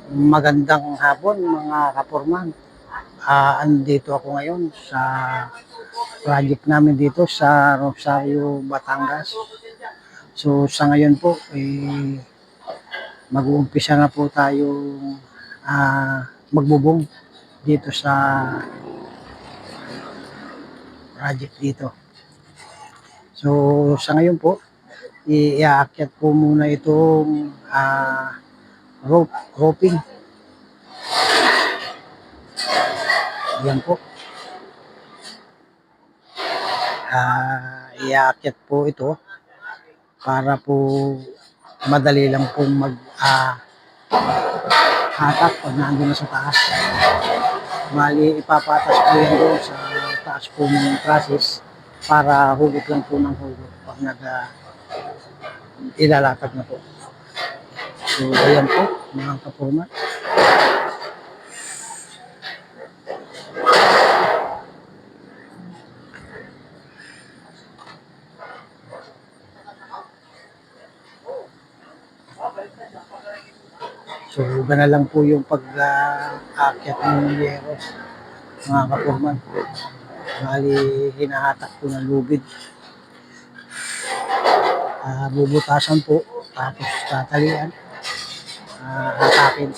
Magandang hapon mga kaporman. Andito ako ngayon sa project namin dito sa Rosario, Batangas. So sa ngayon po, mag-uumpisa na po tayong magbubong dito sa project dito. So sa ngayon po, iaakyat po muna itong roping. Yan po. Iaakyat po ito para po madali lang pong hatak pag nandun na sa taas. Bali, ipapatas po yan doon sa taas po ng process para hugot lang po ng hugot pag ilalatag na po. So, ayan po, mga kaporma. So, gana lang po yung pag-aakyat ng yero, mga kaporman. Bali, hinahatak po ng lubid. Bubutasan po, tapos tatalian, hatakin.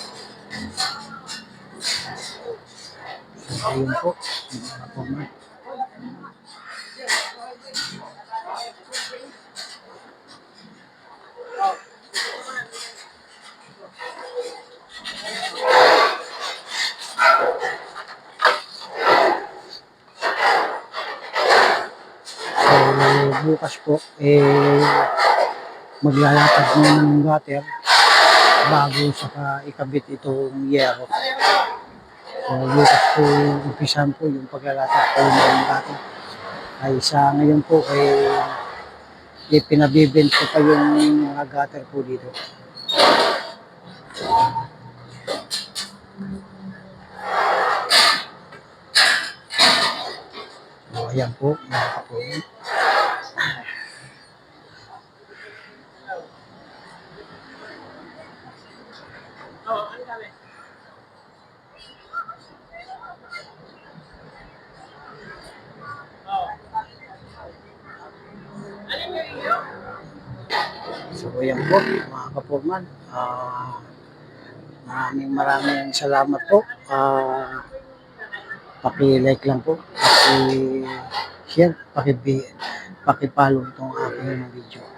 So, ayun po, mga kaporman. Bukas po, maglalatag ng gutter bago saka ikabit itong yero. So, bukas po, umpisan po yung paglalatag po ng gutter. Ay sa ngayon po, pinabibend ko pa yung mga gutter po dito. So, ayan po, mga kaporman. So, ayan po, mga kaporman. Maraming salamat po. Paki-like lang po, paki-share, paki-follow itong aking video.